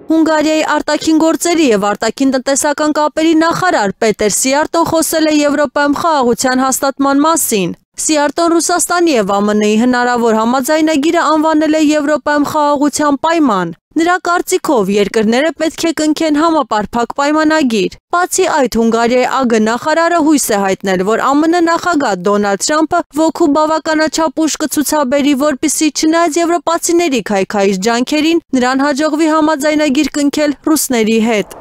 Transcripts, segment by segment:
Հունգարիայի արտաքին գործերի և արտաքին տնտեսական կապերի նախարար Պետեր Սիարտոն խոսել է Եվրոպայում խաղաղության հաստատման մասին։ Սիարտոն Ռուսաստանի և ԱՄՆ-ի հնարավոր համաձայնագիրը անվանել է Եվրոպայում խաղաղության պայման։ Նրա կարծիքով երկրները պետք է կնքեն համապարփակ պայմանագիր։ Բացի այդ, Հունգարիայի ԱԳ նախարարը հույս է հայտնել, որ ԱՄՆ նախագահ Դոնալդ Թրամփը ոգու բավականաչափ ուժ կցուցաբերի, որպեսզի չնայած եվրոպացիների քայքայիչ ջանքերին, նրան հաջողվի համաձայնագիր կնքել ռուսների հետ։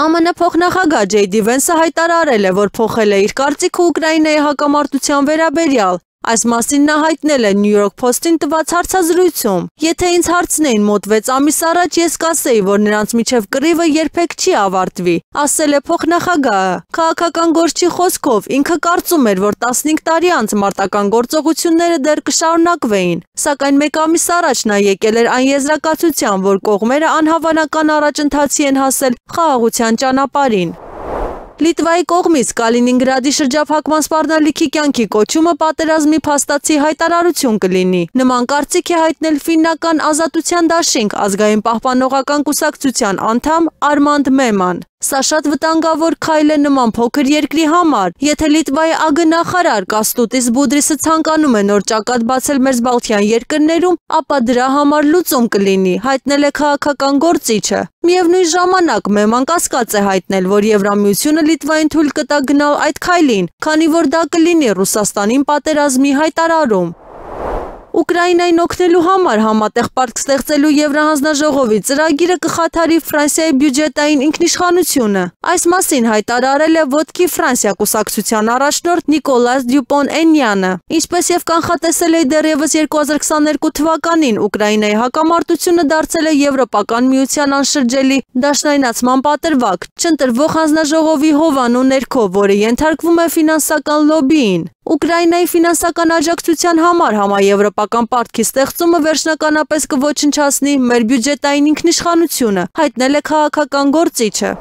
ԱՄՆ փոխնախագահ Ջեյդի Վենսը հայտարարել է, որ փոխել է իր կարծիքը Ուկրաինայի հակամարտության վերաբերյալ։ Այս մասին նա հայտնել է New York Post-ին տված հարցազրույցում։ Եթե ինձ հարցնեին մոտ 6 ամիս առաջ, ես կասեի, որ նրանց միջև կռիվը երբեք չի ավարտվի, ասել է փոխնախագահը։ Քաղաքական գործչի խոսքով ինքը կարծում էր, որ 15 տարի անց մարտական գործողությունները դեռ կշարունակվեին, սակայն 1 ամիս առաջ նա եկել էր այն եզրակացության, որ կողմերը անհավանական առաջընթացի են հասել խաղաղության ճանապարհին։ Լիտվայի կողմից Կալինինգրադի շրջափակման սպառնալիքի կյանքի կոչումը պատերազմի փաստացի հայտարարություն կլինի։ Նման կարծիք է հայտնել ֆիննական ազատության դաշինք ազգային պահպանողական կուսակցության անդամ Արմանդ Մեման։ Սա շատ վտանգավոր քայլ է նման փոքր երկրի համար։ Եթե Լիտվայի ԱԳ նախարար Կաստուտիս Բուդրիսը ցանկանում է նոր ճակատ բացել մերձբալթյան երկրներում, ապա դրա համար լուծում կլինի, հայտնել է քաղաքական գործիչը։ Միևնույն ժամանակ Մեման կասկած է հայտնել, որ Եվրամիությունը Լիտվային թույլ կտա գնալ այդ քայլին, քանի որ դա կլինի Ռուսաստանին պատերազմի հայտարարում։ Ուկրաինային օգնելու համար համատեղ պարտք ստեղծելու Եվրահանձնաժողովի ծրագիրը կխաթարի Ֆրանսիայի բյուջետային ինքնիշխանությունը։ Այս մասին հայտարարել է Ոտքի Ֆրանսիա կուսակցության առաջնորդ Նիկոլաս Դյուպոն-Էնյանը։ Ինչպես եւ կանխատեսել է դեռևս 2022 թվականին, Ուկրաինայի հակամարտությունը դարձել է Եվրոպական միության անշրջելի դաշնայնացման պատրվակ, չընտրվող հանձնաժողովի հովանու ներքո, որը ենթարկվում է ֆինանսական լոբբիին։ Ուկրաինայի ֆինանսական աջակցության համար համաեվրոպական պարտքի ստեղծումը վերջնականապես կոչնչացնի մեր բյուջետային ինքնիշխանությունը, հայտնել է քաղաքական գործիչը։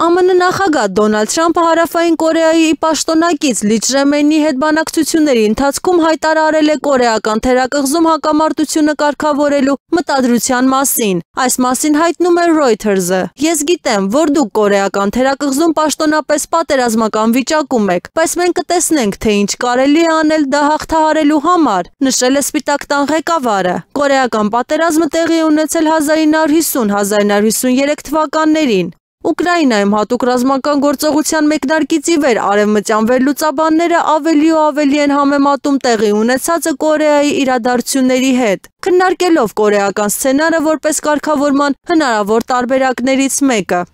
ԱՄՆ նախագահ Դոնալդ Թրամփը Հարավային Կորեայի պաշտոնակից Լի Չժեմենի հետ բանակցությունների ընթացքում հայտարարել է կորեական թերակղզում հակամարտությունը կարգավորելու մտադրության մասին։ Այս մասին հայտնում է Reuters-ը։ Ես գիտեմ, որ դուք կորեական թերակղզում պաշտոնապես պատերազմական վիճակում եք, բայց մենք կտեսնենք, թե ինչ կարելի է անել դա հաղթահարելու համար, նշել է Սպիտակ տան ղեկավարը։ Կորեական պատերազմը տեղի է ունեցել 1950-1953 թվականներին։ Ուկրաինայում հատուկ ռազմական գործողության մեկնարկից ի վեր արևմտյան վերլուծաբանները ավելի ու ավելի են համեմատում տեղի ունեցածը Կորեայի իրադարձությունների հետ, քննարկելով կորեական սցենարը որպես կարգավորման հնարավոր տարբերակներից մեկը։